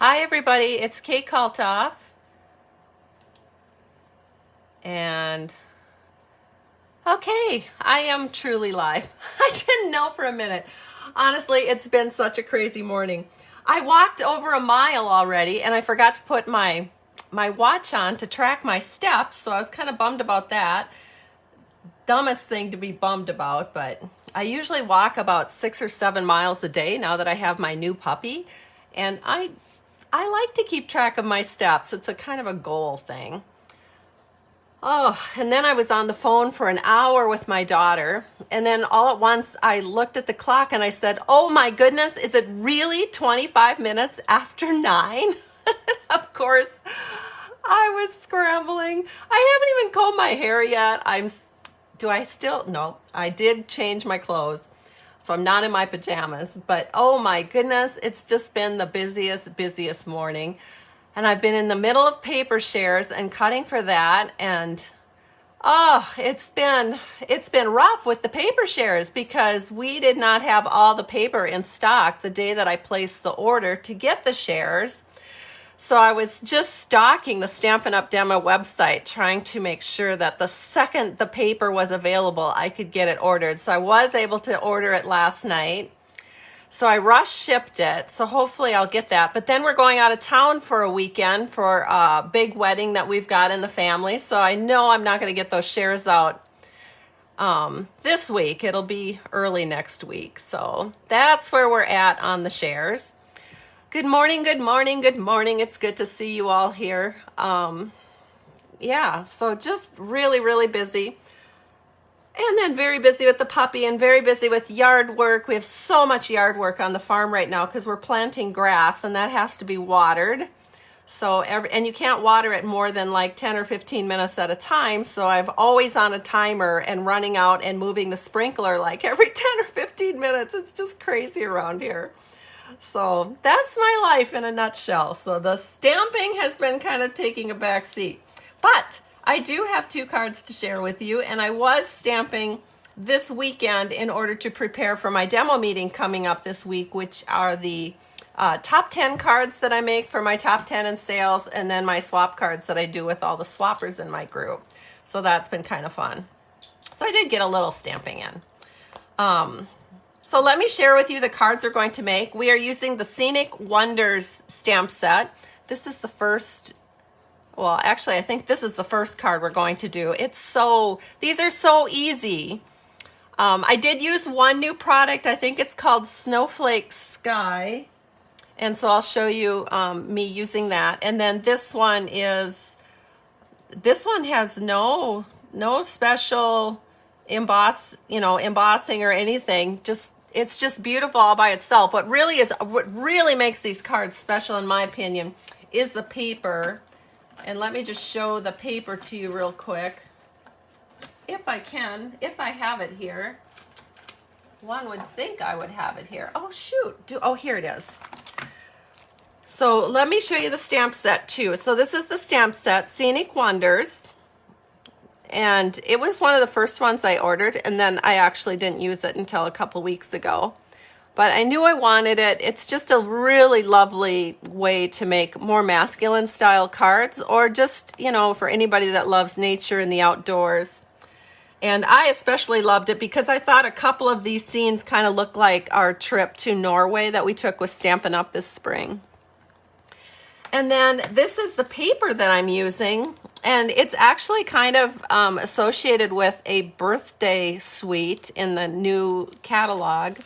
Hi everybody, it's Kate Kaltoff, and okay, I am truly live. I didn't know for a minute. Honestly, it's been such a crazy morning. I walked over a mile already and I forgot to put my watch on to track my steps, so I was kind of bummed about that. Dumbest thing to be bummed about, but I usually walk about 6 or 7 miles a day now that I have my new puppy, and I like to keep track of my steps. It's a kind of a goal thing. Oh, and then I was on the phone for an hour with my daughter, and then all at once I looked at the clock and I said, oh my goodness, is it really 25 minutes after 9? Of course, I was scrambling. I haven't even combed my hair yet. No, I did change my clothes. So I'm not in my pajamas, but oh my goodness, it's just been the busiest morning. And I've been in the middle of paper shares and cutting for that. And oh, it's been rough with the paper shares because we did not have all the paper in stock the day that I placed the order to get the shares. So I was just stalking the Stampin' Up! Demo website, trying to make sure that the second the paper was available, I could get it ordered. So I was able to order it last night. So I rush shipped it. So hopefully I'll get that. But then we're going out of town for a weekend for a big wedding that we've got in the family. So I know I'm not going to get those shares out this week. It'll be early next week. So that's where we're at on the shares. Good morning, good morning, good morning. It's good to see you all here. Yeah, so just really busy. And then very busy with the puppy and very busy with yard work. We have so much yard work on the farm right now because we're planting grass and that has to be watered. So and you can't water it more than like 10 or 15 minutes at a time. So I've always on a timer and running out and moving the sprinkler like every 10 or 15 minutes. It's just crazy around here. So that's my life in a nutshell. So the stamping has been kind of taking a back seat. But I do have 2 cards to share with you, and I was stamping this weekend in order to prepare for my demo meeting coming up this week, which are the top 10 cards that I make for my top 10 in sales, and then my swap cards that I do with all the swappers in my group. So that's been kind of fun. So I did get a little stamping in. So let me share with you the cards we're going to make. We are using the Scenic Wonders stamp set. This is the first, well, actually, I think this is the first card we're going to do. These are so easy. I did use one new product. I think it's called Snowflake Sky. And so I'll show you me using that. And then this one has no special embossing or anything. It's just beautiful all by itself. What really makes these cards special, in my opinion, is the paper. And let me just show the paper to you real quick, if I can, if I have it here. One would think I would have it here. Oh shoot! Here it is. So let me show you the stamp set too. So this is the stamp set, Scenic Wonders. And it was one of the first ones I ordered, and then I actually didn't use it until a couple weeks ago. But I knew I wanted it. It's just a really lovely way to make more masculine style cards, or just, for anybody that loves nature and the outdoors. And I especially loved it because I thought a couple of these scenes kind of look like our trip to Norway that we took with Stampin' Up! This spring. And then this is the paper that I'm using. And it's actually kind of associated with a birthday suite in the new catalog.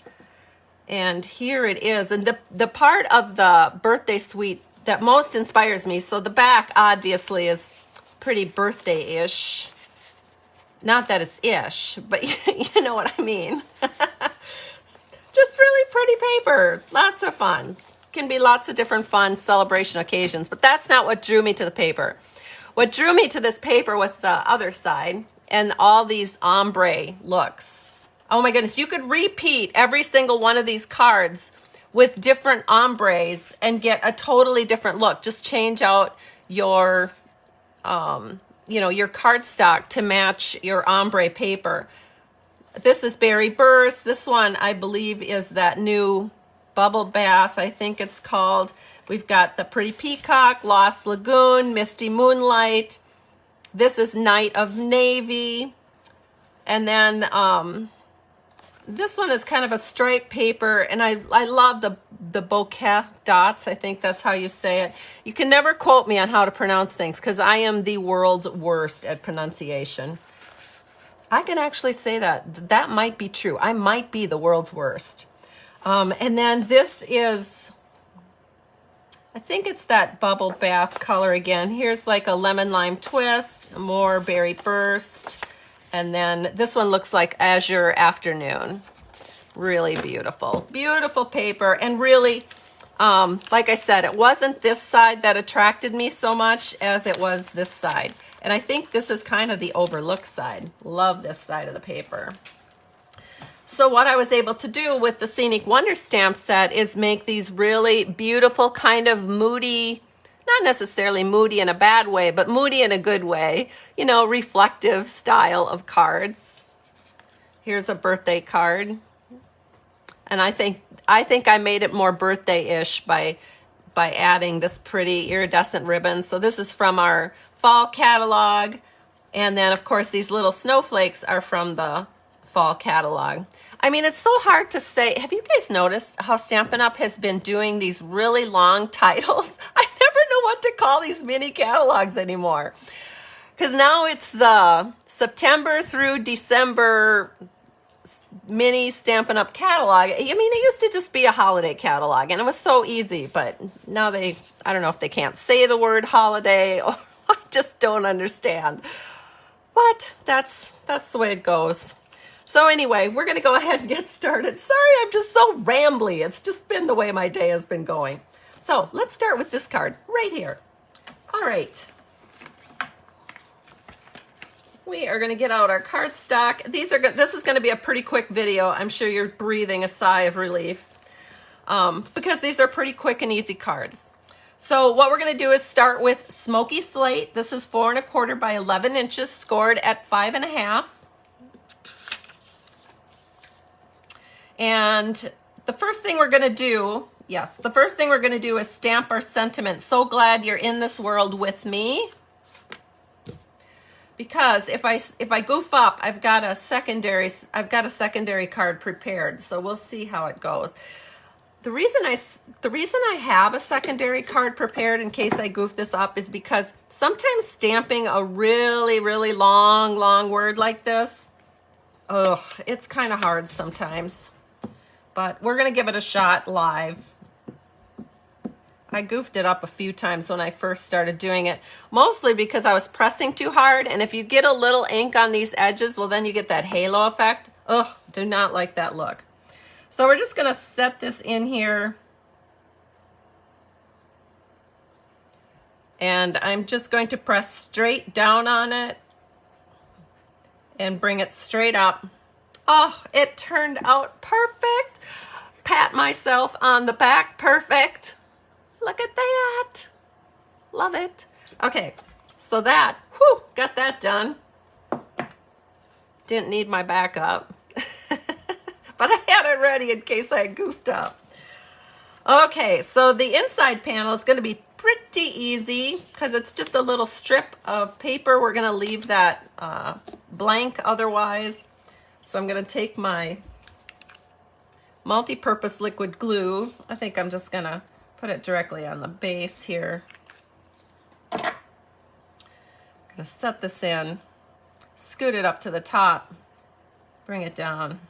And here it is. And the part of the birthday suite that most inspires me, so the back obviously is pretty birthday-ish. Not that it's ish, but you know what I mean. Just really pretty paper. Lots of fun. Can be lots of different fun celebration occasions, but that's not what drew me to the paper. What drew me to this paper was the other side and all these ombre looks. Oh my goodness, you could repeat every single one of these cards with different ombres and get a totally different look. Just change out your, your cardstock to match your ombre paper. This is Berry Burst. This one, I believe, is that new bubble bath, I think it's called. We've got the Pretty Peacock, Lost Lagoon, Misty Moonlight. This is Night of Navy. And then this one is kind of a striped paper, and I love the bokeh dots. I think that's how you say it. You can never quote me on how to pronounce things because I am the world's worst at pronunciation. I can actually say that. That might be true. I might be the world's worst. And then this is, I think it's that bubble bath color again. Here's like a lemon lime twist, more berry burst. And then this one looks like Azure Afternoon. Really beautiful. Beautiful paper. And really, like I said, it wasn't this side that attracted me so much as it was this side. And I think this is kind of the overlooked side. Love this side of the paper. So what I was able to do with the Scenic Wonder Stamp set is make these really beautiful kind of moody, not necessarily moody in a bad way, but moody in a good way, you know, reflective style of cards. Here's a birthday card. And I think I made it more birthday-ish by adding this pretty iridescent ribbon. So this is from our fall catalog. And then, of course, these little snowflakes are from the fall catalog. I mean, it's so hard to say. Have you guys noticed how Stampin' Up! Has been doing these really long titles? I never know what to call these mini catalogs anymore. Because now it's the September through December mini Stampin' Up! Catalog. I mean, it used to just be a holiday catalog, and it was so easy. But now I don't know if they can't say the word holiday, or I just don't understand. But that's the way it goes. So anyway, we're going to go ahead and get started. Sorry, I'm just so rambly. It's just been the way my day has been going. So let's start with this card right here. All right. We are going to get out our cardstock. This is going to be a pretty quick video. I'm sure you're breathing a sigh of relief because these are pretty quick and easy cards. So what we're going to do is start with Smoky Slate. This is 4 1/4 by 11 inches, scored at 5 1/2. And the first thing we're going to do, is stamp our sentiment. So glad you're in this world with me. Because if I goof up, I've got a secondary card prepared. So we'll see how it goes. The reason I have a secondary card prepared in case I goof this up is because sometimes stamping a really, really long word like this, it's kind of hard sometimes. But we're going to give it a shot live. I goofed it up a few times when I first started doing it, mostly because I was pressing too hard. And if you get a little ink on these edges, well, then you get that halo effect. Ugh, do not like that look. So we're just going to set this in here. And I'm just going to press straight down on it and bring it straight up. Oh, it turned out perfect. Pat myself on the back. Perfect. Look at that. Love it. Okay, so that, got that done. Didn't need my backup. But I had it ready in case I goofed up. Okay, so the inside panel is going to be pretty easy because it's just a little strip of paper. We're going to leave that blank otherwise. So I'm going to take my multi-purpose liquid glue. I think I'm just going to put it directly on the base here. I'm going to set this in, scoot it up to the top, bring it down.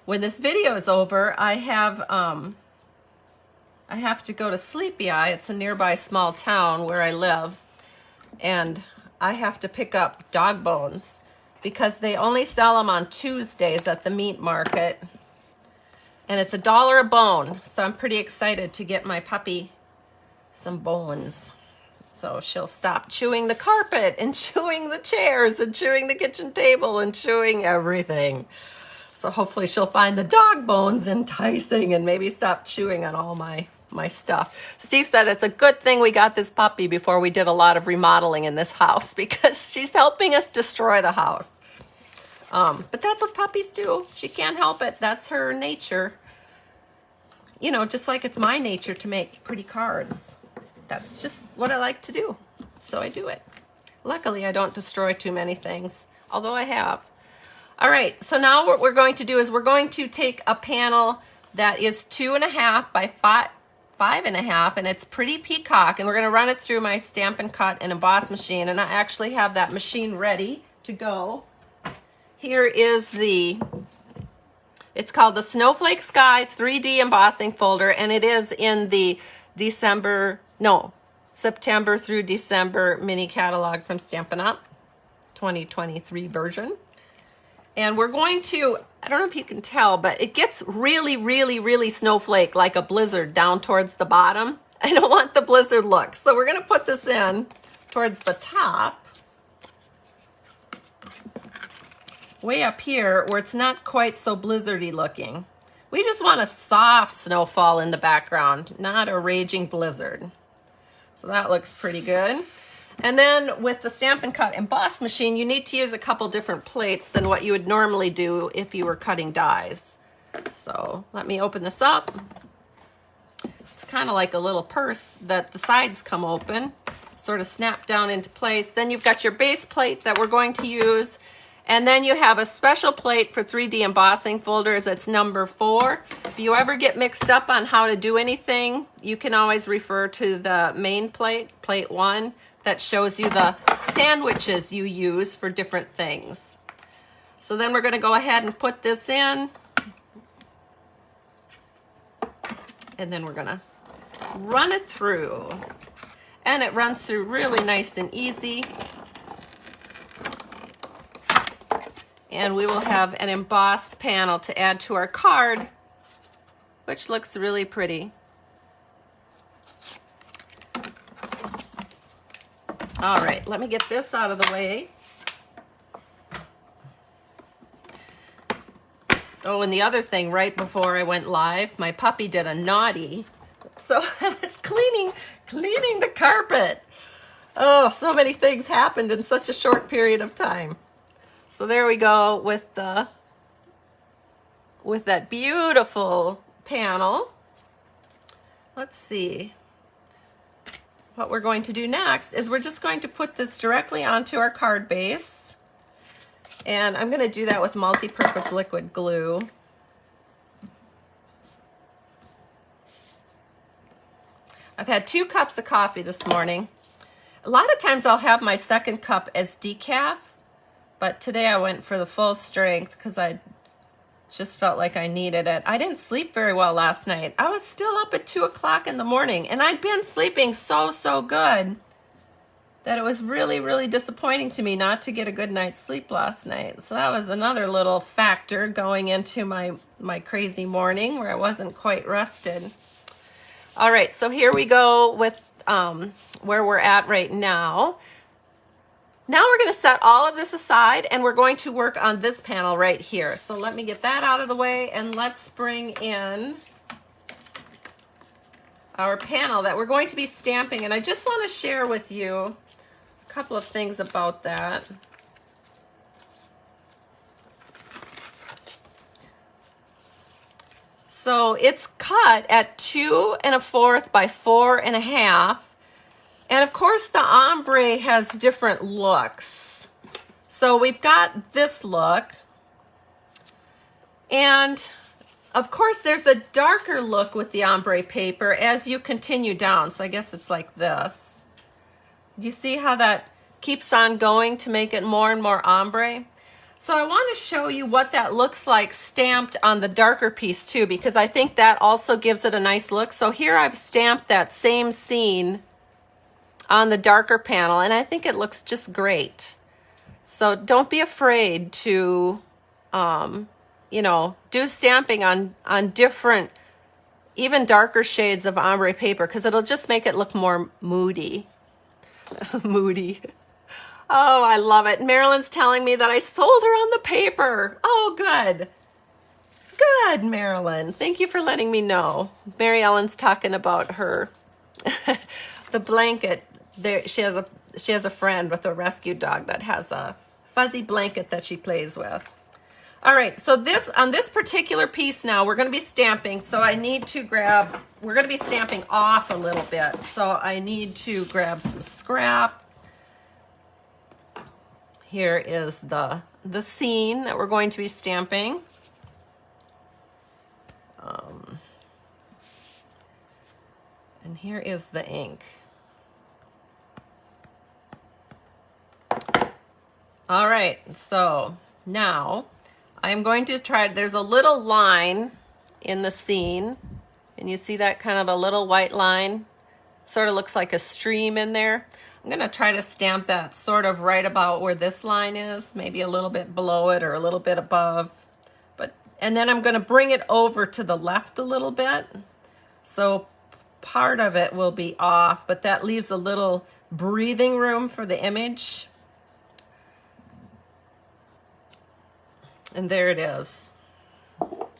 When this video is over, I have to go to Sleepy Eye. It's a nearby small town where I live, and I have to pick up dog bones because they only sell them on Tuesdays at the meat market. And it's $1 a bone. So I'm pretty excited to get my puppy some bones. So she'll stop chewing the carpet and chewing the chairs and chewing the kitchen table and chewing everything. So hopefully she'll find the dog bones enticing and maybe stop chewing on all my stuff. Steve said it's a good thing we got this puppy before we did a lot of remodeling in this house because she's helping us destroy the house. But that's what puppies do. She can't help it. That's her nature. you know, just like it's my nature to make pretty cards. That's just what I like to do. So I do it. Luckily, I don't destroy too many things, although I have. All right, so now what we're going to do is we're going to take a panel that is 2.5 by 5.5, and it's pretty peacock, and we're gonna run it through my Stampin' Cut and Emboss machine, and I actually have that machine ready to go. Here is it's called the Snowflake Sky 3D embossing folder, and it is in the September through December mini catalog from Stampin' Up! 2023 version. And we're going to, I don't know if you can tell, but it gets really, really, really snowflake, like a blizzard down towards the bottom. I don't want the blizzard look. So we're gonna put this in towards the top, way up here where it's not quite so blizzardy looking. We just want a soft snowfall in the background, not a raging blizzard. So that looks pretty good. And then with the Stampin' Cut Emboss machine, you need to use a couple different plates than what you would normally do if you were cutting dies. So let me open this up. It's kind of like a little purse that the sides come open, sort of snap down into place. Then you've got your base plate that we're going to use. And then you have a special plate for 3D embossing folders. It's number 4. If you ever get mixed up on how to do anything, you can always refer to the main plate, plate 1. That shows you the sandwiches you use for different things. So then we're going to go ahead and put this in. And then we're going to run it through. And it runs through really nice and easy. And we will have an embossed panel to add to our card, which looks really pretty. All right, let me get this out of the way. Oh, and the other thing, right before I went live, my puppy did a naughty. So I was cleaning the carpet. Oh, so many things happened in such a short period of time. So there we go with that beautiful panel. Let's see. What we're going to do next is we're just going to put this directly onto our card base. And I'm going to do that with multi-purpose liquid glue. I've had 2 cups of coffee this morning. A lot of times I'll have my second cup as decaf, but today I went for the full strength because I just felt like I needed it. I didn't sleep very well last night. I was still up at 2 o'clock in the morning, and I'd been sleeping so good that it was really, really disappointing to me not to get a good night's sleep last night. So that was another little factor going into my crazy morning where I wasn't quite rested. All right, so here we go with where we're at right now. Now we're going to set all of this aside and we're going to work on this panel right here. So let me get that out of the way and let's bring in our panel that we're going to be stamping. And I just want to share with you a couple of things about that. So it's cut at 2 1/4 by 4 1/2. And of course the ombre has different looks. So we've got this look. And of course there's a darker look with the ombre paper as you continue down. So I guess it's like this. You see how that keeps on going to make it more and more ombre? So I want to show you what that looks like stamped on the darker piece too, because I think that also gives it a nice look. So here I've stamped that same scene on the darker panel, and I think it looks just great. So don't be afraid to, you know, do stamping on different, even darker shades of ombre paper, because it'll just make it look more moody. Moody. Oh, I love it. Marilyn's telling me that I sold her on the paper. Oh, good. Good, Marilyn. Thank you for letting me know. Mary Ellen's talking about her, the blanket. There, she has a friend with a rescue dog that has a fuzzy blanket that she plays with. All right, so on this particular piece now, we're going to be stamping, so I need to grab, we're going to be stamping off a little bit, so I need to grab some scrap. Here is the scene that we're going to be stamping. And here is the ink. All right, so now I'm going to try, there's a little line in the scene, and you see that kind of a little white line? Sort of looks like a stream in there. I'm gonna try to stamp that sort of right about where this line is, maybe a little bit below it or a little bit above. And then I'm gonna bring it over to the left a little bit. So part of it will be off, but that leaves a little breathing room for the image. And there it is.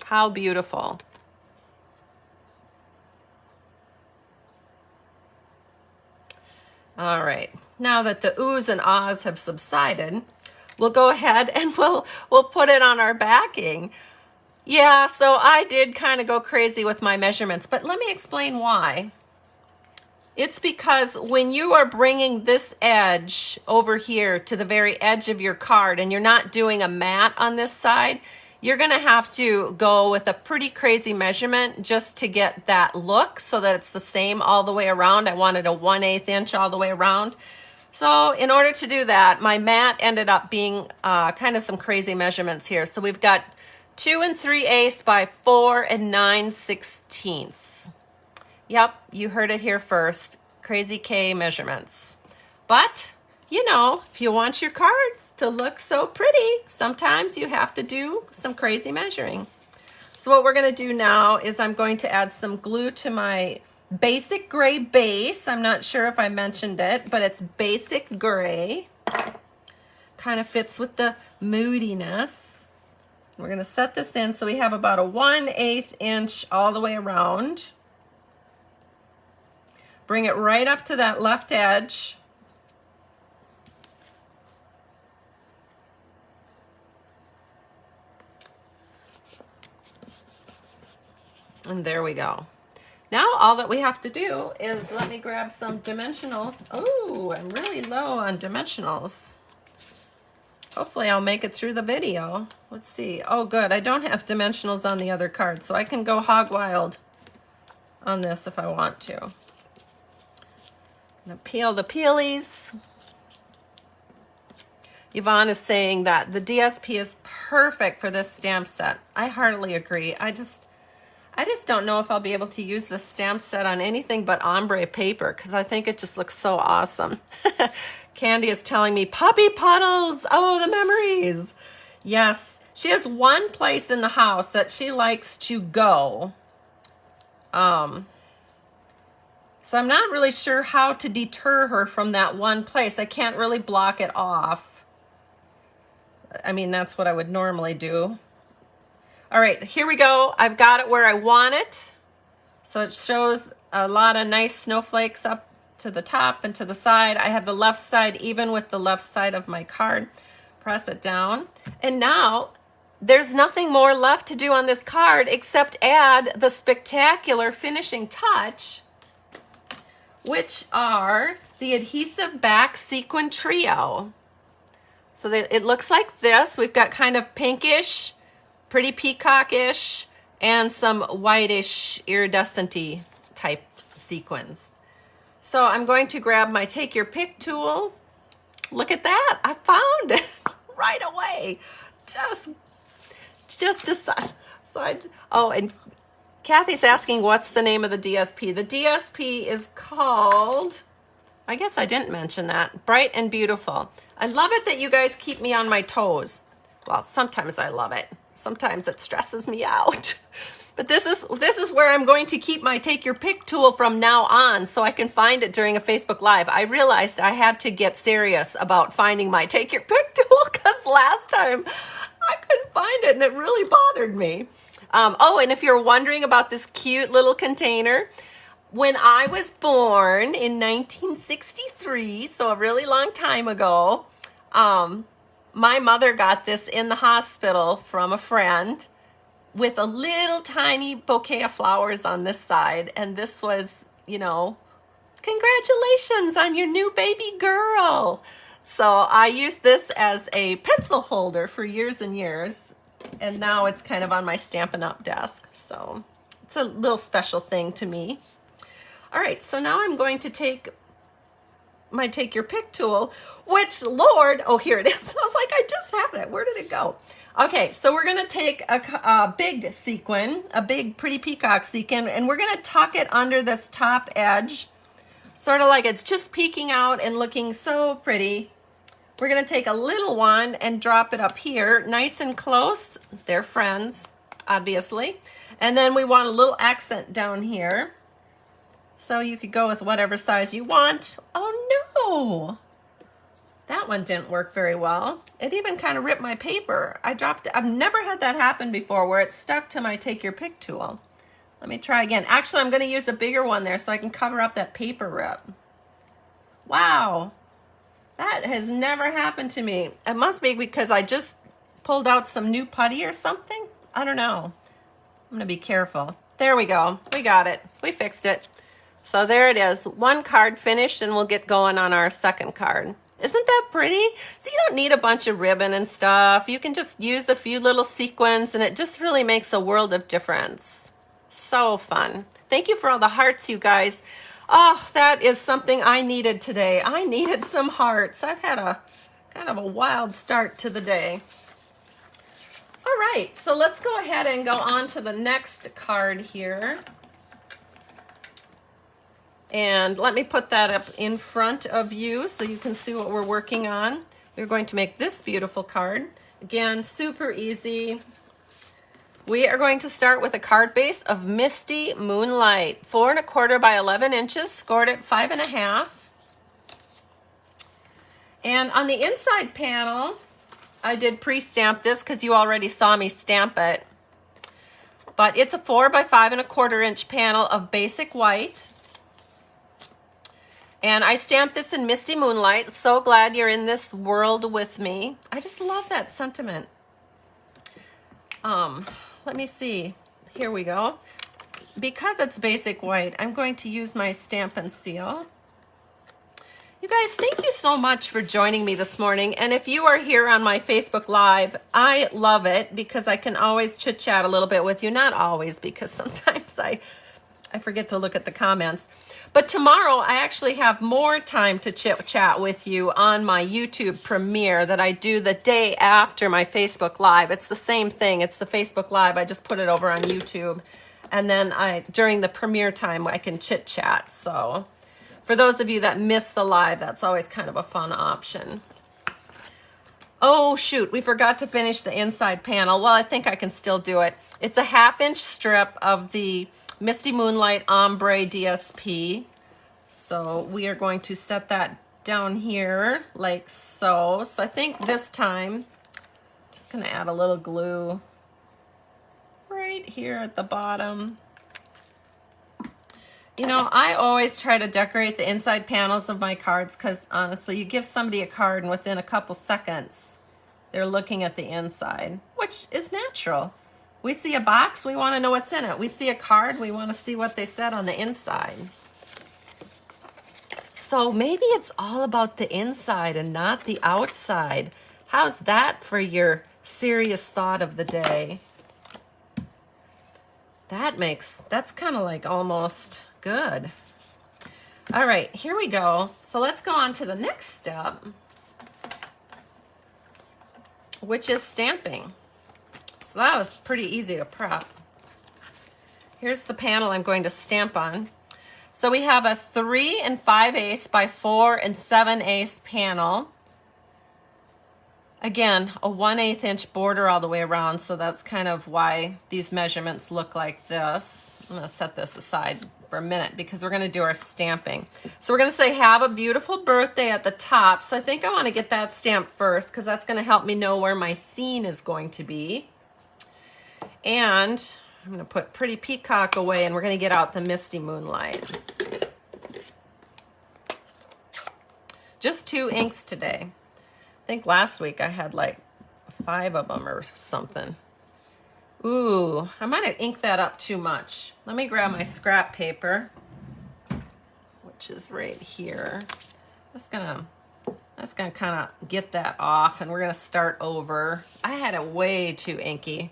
How beautiful. All right, now that the oohs and ahs have subsided, we'll go ahead and we'll put it on our backing. Yeah, so I did kind of go crazy with my measurements, but let me explain why. It's because when you are bringing this edge over here to the very edge of your card and you're not doing a mat on this side, you're going to have to go with a pretty crazy measurement just to get that look so that it's the same all the way around. I wanted a 1/8 inch all the way around. So in order to do that, my mat ended up being kind of some crazy measurements here. So we've got 2 3/8 by 4 9/16. Yep, you heard it here first. Crazy K measurements. But, you know, if you want your cards to look so pretty, sometimes you have to do some crazy measuring. So what we're going to do now is I'm going to add some glue to my basic gray base. I'm not sure if I mentioned it, but it's basic gray. Kind of fits with the moodiness. We're going to set this in so we have about a 1/8 inch all the way around. Bring it right up to that left edge. And there we go. Now all that we have to do is, let me grab some dimensionals. Oh, I'm really low on dimensionals. Hopefully I'll make it through the video. Let's see. Oh, good. I don't have dimensionals on the other card, so I can go hog wild on this if I want to. I'm gonna peel the peelies. Yvonne is saying that the DSP is perfect for this stamp set. I heartily agree. I just don't know if I'll be able to use this stamp set on anything but ombre paper because I think it just looks so awesome. Candy is telling me puppy puddles. Oh, the memories. Yes, she has one place in the house that she likes to go. So I'm not really sure how to deter her from that one place. I can't really block it off. I mean, that's what I would normally do. All right, here we go. I've got it where I want it. So it shows a lot of nice snowflakes up to the top and to the side. I have the left side even with the left side of my card. Press it down. And now there's nothing more left to do on this card except add the spectacular finishing touch, which are the adhesive back sequin trio. So it looks like this. We've got kind of pinkish, pretty peacockish, and some whitish iridescent-y type sequins. So I'm going to grab my Take Your Pick tool. Look at that, I found it right away. Just decide. Oh, and Kathy's asking what's the name of the DSP. The DSP is called, I guess I didn't mention that, Bright and Beautiful. I love it that you guys keep me on my toes. Well, sometimes I love it. Sometimes it stresses me out. But this is where I'm going to keep my Take Your Pick tool from now on so I can find it during a Facebook Live. I realized I had to get serious about finding my Take Your Pick tool because last time I couldn't find it and it really bothered me. Oh, and if you're wondering about this cute little container, when I was born in 1963, so a really long time ago, my mother got this in the hospital from a friend with a little tiny bouquet of flowers on this side. And this was, you know, congratulations on your new baby girl. So I used this as a pencil holder for years and years. And now it's kind of on my Stampin' Up! Desk. So it's a little special thing to me. All right, so now I'm going to take my Take Your Pick tool, which, Lord, oh, here it is. I was like, I just have it. Where did it go? Okay, so we're going to take a big sequin, a big pretty peacock sequin, and we're going to tuck it under this top edge, sort of like it's just peeking out and looking so pretty. We're going to take a little one and drop it up here, nice and close. They're friends, obviously. And then we want a little accent down here. So you could go with whatever size you want. Oh no, that one didn't work very well. It even kind of ripped my paper. I dropped it. I've never had that happen before where it stuck to my Take Your Pick tool. Let me try again. Actually, I'm going to use a bigger one there so I can cover up that paper rip. Wow, that has never happened to me. It must be because I just pulled out some new putty or something. I don't know. I'm going to be careful. There we go. We got it. We fixed it. So there it is, one card finished, and we'll get going on our second card. Isn't that pretty? So you don't need a bunch of ribbon and stuff. You can just use a few little sequins, and it just really makes a world of difference. So fun. Thank you for all the hearts, you guys. Oh, that is something I needed today. I needed some hearts. I've had a kind of a wild start to the day. All right, so let's go ahead and go on to the next card here. And let me put that up in front of you so you can see what we're working on. We're going to make this beautiful card. Again, super easy. We are going to start with a card base of Misty Moonlight, 4 1/4 by 11 inches, scored at 5.5. And on the inside panel, I did pre-stamp this because you already saw me stamp it. But it's a 4 by 5 1/4 inch panel of basic white. And I stamped this in Misty Moonlight. So glad you're in this world with me. I just love that sentiment. Let me see. Here we go. Because it's basic white, I'm going to use my Stampin' Seal. You guys, thank you so much for joining me this morning. And if you are here on my Facebook Live, I love it because I can always chit-chat a little bit with you. Not always, because sometimes I forget to look at the comments. But tomorrow, I actually have more time to chit-chat with you on my YouTube premiere that I do the day after my Facebook Live. It's the same thing. It's the Facebook Live. I just put it over on YouTube. And then during the premiere time, I can chit-chat. So for those of you that miss the live, that's always kind of a fun option. Oh, shoot. We forgot to finish the inside panel. Well, I think I can still do it. It's a 1/2 inch strip of the Misty Moonlight Ombre DSP. So we are going to set that down here like so. So I think this time, just going to add a little glue right here at the bottom. You know, I always try to decorate the inside panels of my cards because honestly, you give somebody a card and within a couple seconds, they're looking at the inside, which is natural. We see a box, we want to know what's in it. We see a card, we want to see what they said on the inside. So maybe it's all about the inside and not the outside. How's that for your serious thought of the day? That's kind of like almost good. All right, here we go. So let's go on to the next step, which is stamping. So that was pretty easy to prep. Here's the panel I'm going to stamp on. So we have a 3 5/8 by 4 7/8 panel. Again, a 1/8 inch border all the way around, so that's kind of why these measurements look like this. I'm gonna set this aside for a minute because we're gonna do our stamping. So we're gonna say, have a beautiful birthday at the top. So I think I wanna get that stamped first because that's gonna help me know where my scene is going to be. And I'm going to put Pretty Peacock away, and we're going to get out the Misty Moonlight. Just 2 inks today. think last week I had like 5 of them or something. Ooh, I might have inked that up too much. Let me grab my scrap paper, which is right here. That's gonna kind of get that off, and we're gonna start over. I had it way too inky.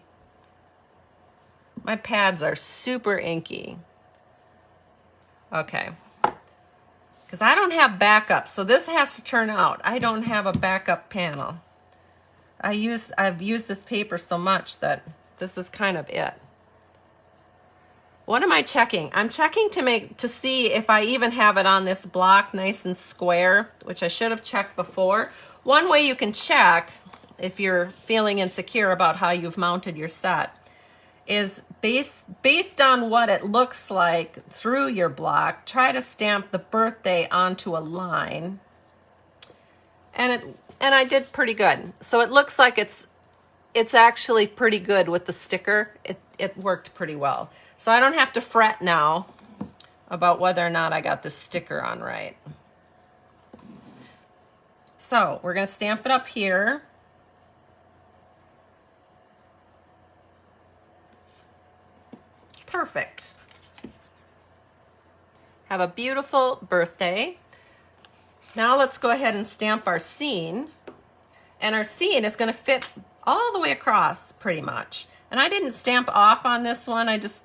My pads are super inky. Okay. Because I don't have backup, so this has to turn out. I don't have a backup panel. I've used this paper so much that this is kind of it. What am I checking? I'm checking to see if I even have it on this block nice and square, which I should have checked before. One way you can check if you're feeling insecure about how you've mounted your set is based on what it looks like through your block, try to stamp the birthday onto a line. And I did pretty good. So it looks like it's actually pretty good with the sticker. It worked pretty well. So I don't have to fret now about whether or not I got the sticker on right. So we're going to stamp it up here. Perfect. Have a beautiful birthday. Now let's go ahead and stamp our scene. And our scene is going to fit all the way across pretty much. And I didn't stamp off on this one. I just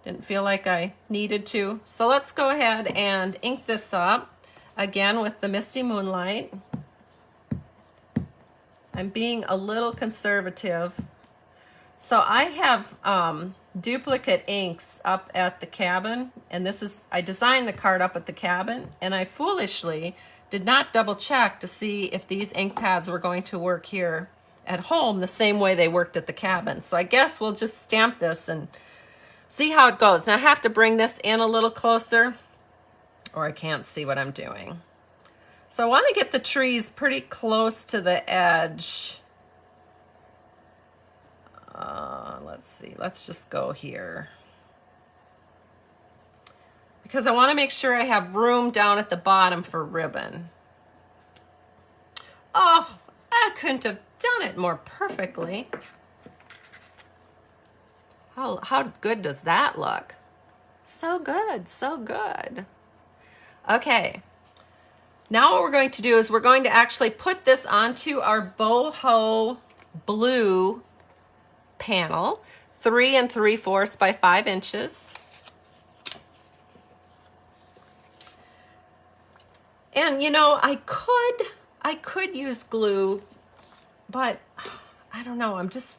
didn't feel like I needed to. So let's go ahead and ink this up again with the Misty Moonlight. I'm being a little conservative. So I have duplicate inks up at the cabin, and I designed the card up at the cabin, and I foolishly did not double check to see if these ink pads were going to work here at home the same way they worked at the cabin. So I guess we'll just stamp this and see how it goes. Now I have to bring this in a little closer or I can't see what I'm doing. So I want to get the trees pretty close to the edge. Let's see, let's just go here. Because I want to make sure I have room down at the bottom for ribbon. Oh, I couldn't have done it more perfectly. How good does that look? So good, so good. Okay, now what we're going to do is we're going to actually put this onto our boho blue panel, 3 3/4 by 5 inches. And you know, I could use glue, but I don't know, I'm just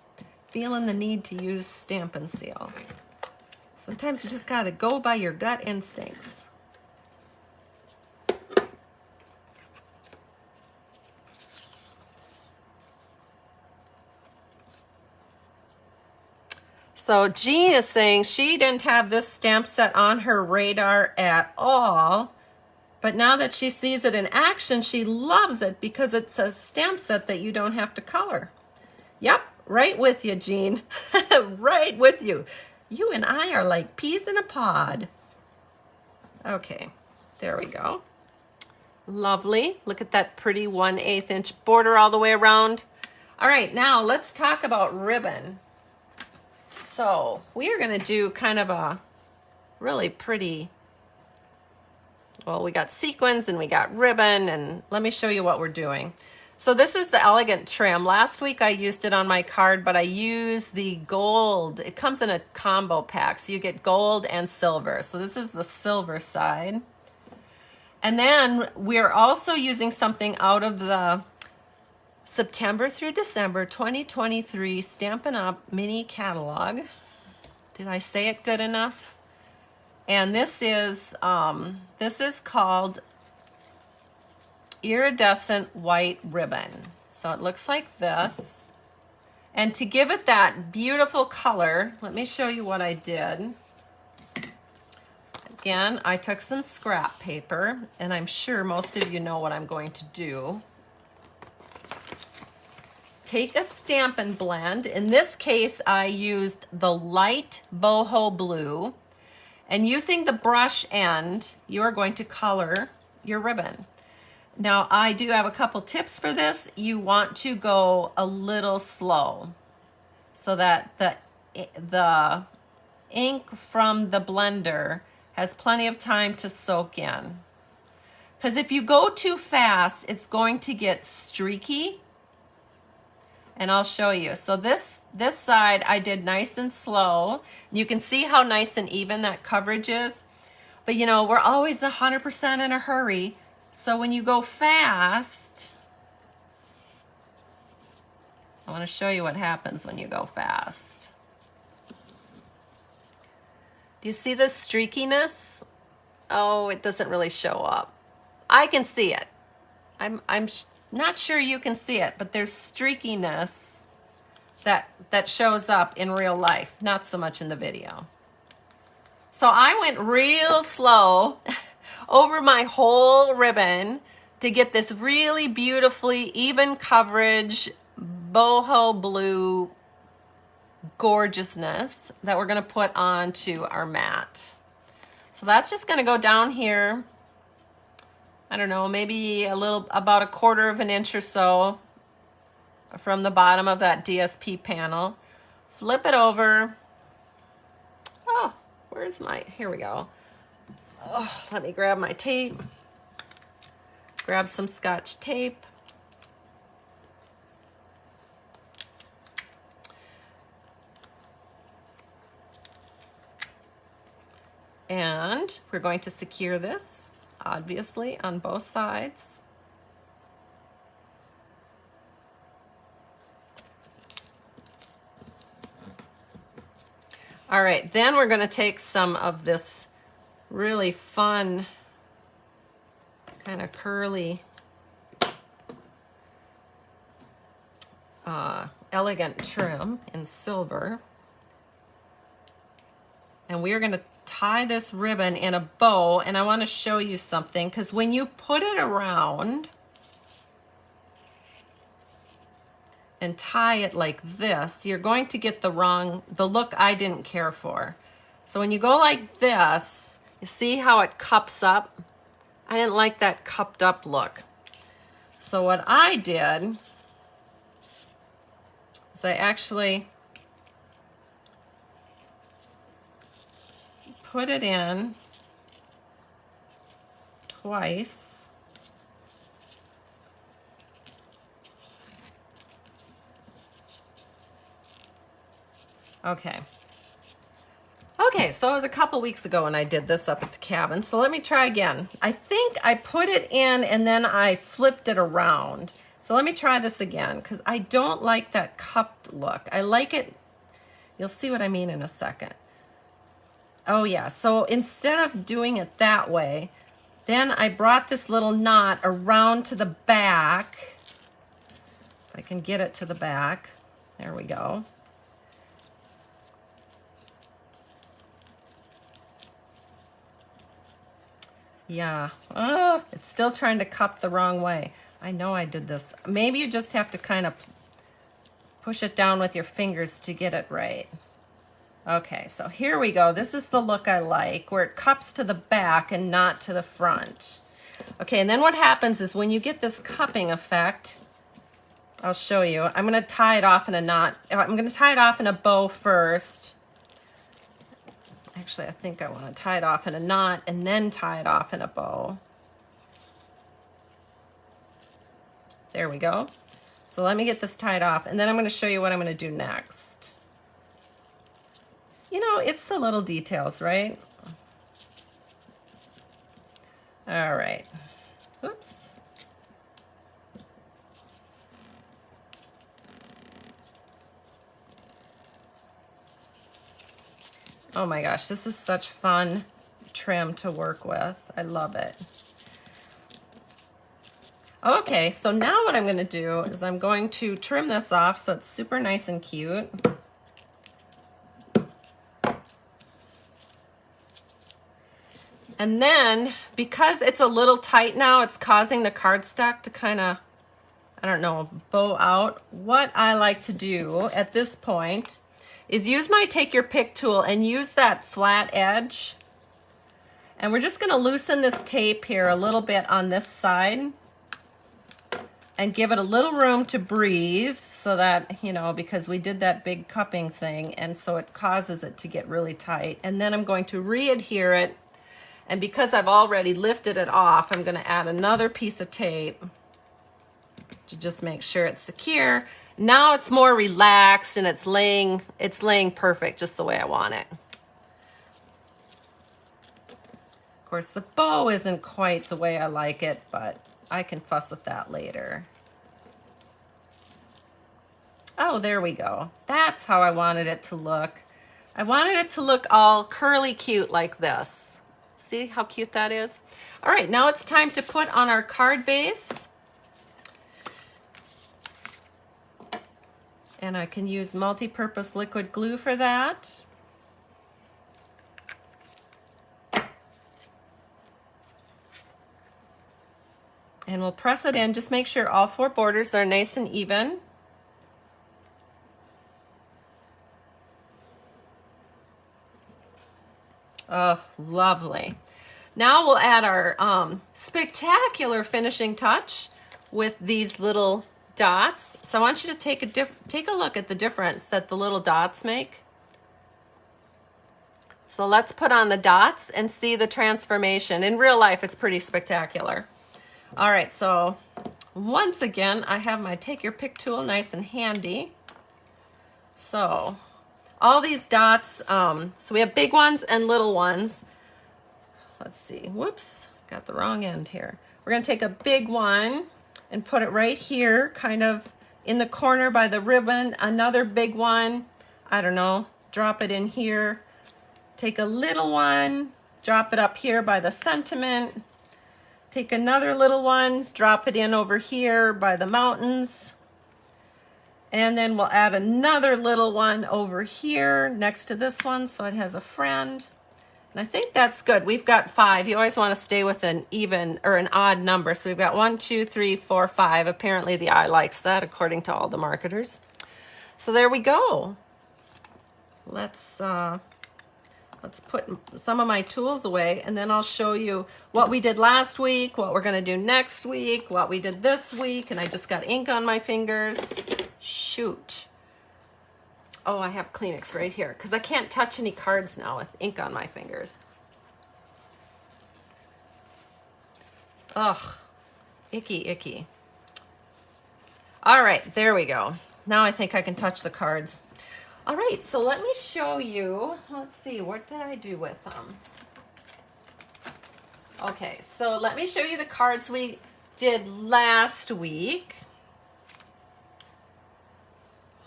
feeling the need to use Stampin' Seal. Sometimes you just gotta go by your gut instincts. So Jean is saying she didn't have this stamp set on her radar at all, but now that she sees it in action, she loves it because it's a stamp set that you don't have to color. Yep, right with you, Jean. Right with you. You and I are like peas in a pod. Okay, there we go. Lovely. Look at that pretty 1/8 inch border all the way around. All right, now let's talk about ribbon. So we are going to do kind of a really pretty, well, we got sequins and we got ribbon, and let me show you what we're doing. So this is the elegant trim. Last week I used it on my card, but I used the gold. It comes in a combo pack, so you get gold and silver. So this is the silver side. And then we're also using something out of the September through December 2023 Stampin' Up! Mini Catalog. Did I say it good enough? And this is called Iridescent White Ribbon. So it looks like this. And to give it that beautiful color, let me show you what I did. Again, I took some scrap paper, and I'm sure most of you know what I'm going to do. Take a Stampin' blend. In this case, I used the light boho blue. And using the brush end, you are going to color your ribbon. Now I do have a couple tips for this. You want to go a little slow so that the ink from the blender has plenty of time to soak in. Because if you go too fast, it's going to get streaky. And I'll show you. So this side I did nice and slow. You can see how nice and even that coverage is. But you know, we're always 100% in a hurry. So when you go fast, I want to show you what happens when you go fast. Do you see this streakiness? Oh, it doesn't really show up. I can see it. I'm not sure you can see it, but there's streakiness that shows up in real life, not so much in the video. So I went real slow over my whole ribbon to get this really beautifully even coverage boho blue gorgeousness that we're going to put onto our mat. So that's just going to go down here. I don't know, maybe about 1/4 of an inch or so from the bottom of that DSP panel. Flip it over. Oh, where's my, here we go. Oh, let me grab my tape. Grab some Scotch tape. And we're going to secure this, obviously, on both sides. All right, then we're going to take some of this really fun, kind of curly, elegant trim in silver. And we are going to tie this ribbon in a bow, and I want to show you something, because when you put it around and tie it like this, you're going to get the look I didn't care for. So when you go like this, you see how it cups up? I didn't like that cupped up look. So what I did is I actually put it in twice. Okay. Okay, so it was a couple weeks ago when I did this up at the cabin. So let me try again. I think I put it in and then I flipped it around. So let me try this again, because I don't like that cupped look. I like it, you'll see what I mean in a second. Oh yeah, so instead of doing it that way, then I brought this little knot around to the back. If I can get it to the back. There we go. Yeah, oh, it's still trying to cup the wrong way. I know I did this. Maybe you just have to kind of push it down with your fingers to get it right. Okay, so here we go. This is the look I like, where it cups to the back and not to the front. Okay, and then what happens is when you get this cupping effect, I'll show you. I'm going to tie it off in a knot. I'm going to tie it off in a bow first. Actually, I think I want to tie it off in a knot and then tie it off in a bow. There we go. So let me get this tied off, and then I'm going to show you what I'm going to do next. You know, it's the little details, right? All right. Oops. Oh my gosh, this is such fun trim to work with. I love it. Okay, so now what I'm going to do is I'm going to trim this off so it's super nice and cute. And then, because it's a little tight now, it's causing the cardstock to kind of, I don't know, bow out. What I like to do at this point is use my Take Your Pick tool and use that flat edge. And we're just going to loosen this tape here a little bit on this side. and give it a little room to breathe so that, you know, because we did that big cupping thing, and so it causes it to get really tight. And then I'm going to re-adhere it, and because I've already lifted it off, I'm going to add another piece of tape to just make sure it's secure. Now it's more relaxed and it's laying perfect just the way I want it. Of course, the bow isn't quite the way I like it, but I can fuss with that later. Oh, there we go. That's how I wanted it to look. I wanted it to look all curly cute like this. See how cute that is? All right, now it's time to put on our card base. And I can use multi-purpose liquid glue for that. And we'll press it in. Just make sure all 4 borders are nice and even. Oh, lovely. Now we'll add our spectacular finishing touch with these little dots. So I want you to take a look at the difference that the little dots make. So let's put on the dots and see the transformation. In real life, it's pretty spectacular. All right, so once again, I have my take your pick tool nice and handy. So all these dots, so we have big ones and little ones. Let's see, whoops, got the wrong end here. We're gonna take a big one and put it right here, kind of in the corner by the ribbon. Another big one, I don't know, drop it in here. Take a little one, drop it up here by the sentiment. Take another little one, drop it in over here by the mountains. And then we'll add another little one over here next to this one so it has a friend. And I think that's good. We've got 5. You always want to stay with an even or an odd number. So we've got 1, 2, 3, 4, 5. Apparently the eye likes that according to all the marketers. So there we go. Let's put some of my tools away, and then I'll show you what we did last week, what we're gonna do next week, what we did this week, and I just got ink on my fingers. Shoot. Oh, I have Kleenex right here, because I can't touch any cards now with ink on my fingers. Ugh, icky, icky. All right, there we go. Now I think I can touch the cards. All right, so let me show you. Let's see, what did I do with them? Okay, so let me show you the cards we did last week.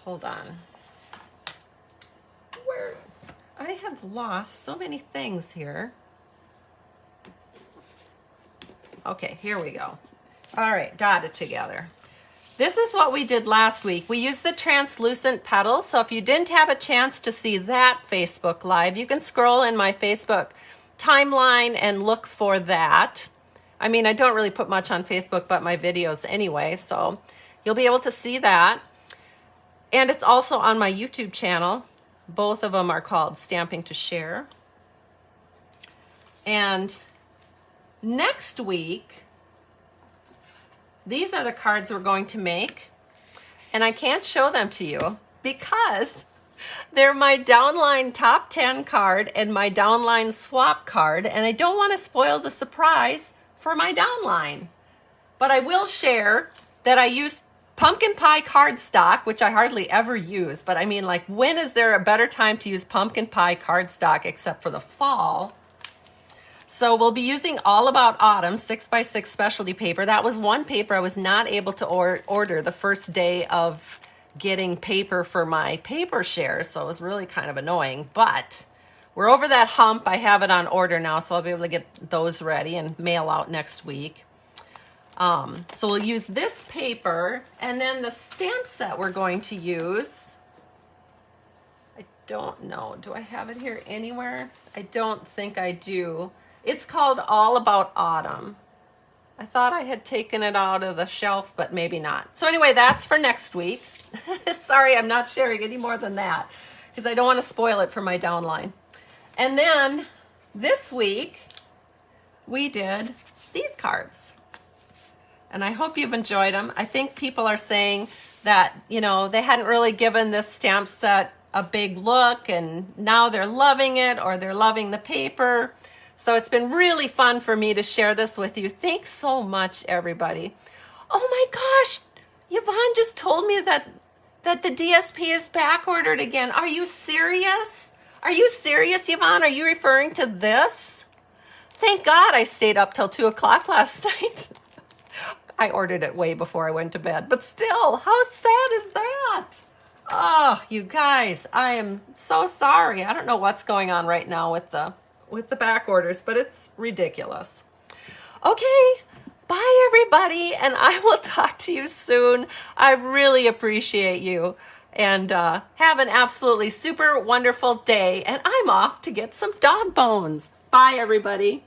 Hold on. Where? I have lost so many things here. Okay, here we go. All right, got it together. This is what we did last week. We used the translucent petals. So if you didn't have a chance to see that Facebook Live, you can scroll in my Facebook timeline and look for that. I mean, I don't really put much on Facebook but my videos anyway, so you'll be able to see that. And it's also on my YouTube channel. Both of them are called Stamping to Share. And next week, these are the cards we're going to make, and I can't show them to you because they're my downline top 10 card and my downline swap card, and I don't want to spoil the surprise for my downline. But I will share that I use pumpkin pie cardstock, which I hardly ever use, but I mean, like, when is there a better time to use pumpkin pie cardstock except for the fall? So we'll be using All About Autumn 6x6 specialty paper. That was one paper I was not able to order the first day of getting paper for my paper shares, so it was really kind of annoying, but we're over that hump. I have it on order now, so I'll be able to get those ready and mail out next week. So we'll use this paper, and then the stamp set we're going to use, I don't know, do I have it here anywhere? I don't think I do. It's called All About Autumn. I thought I had taken it out of the shelf, but maybe not. So anyway, that's for next week. Sorry, I'm not sharing any more than that because I don't want to spoil it for my downline. And then this week, we did these cards. and I hope you've enjoyed them. I think people are saying that, you know, they hadn't really given this stamp set a big look, and now they're loving it, or they're loving the paper. So it's been really fun for me to share this with you. Thanks so much, everybody. Oh my gosh, Yvonne just told me that the DSP is back ordered again. Are you serious? Are you serious, Yvonne? Are you referring to this? Thank God I stayed up till 2 o'clock last night. I ordered it way before I went to bed, but still, how sad is that? Oh, you guys, I am so sorry. I don't know what's going on right now with the back orders, but it's ridiculous. Okay, bye everybody, and I will talk to you soon. I really appreciate you, and have an absolutely super wonderful day, and I'm off to get some dog bones. Bye everybody.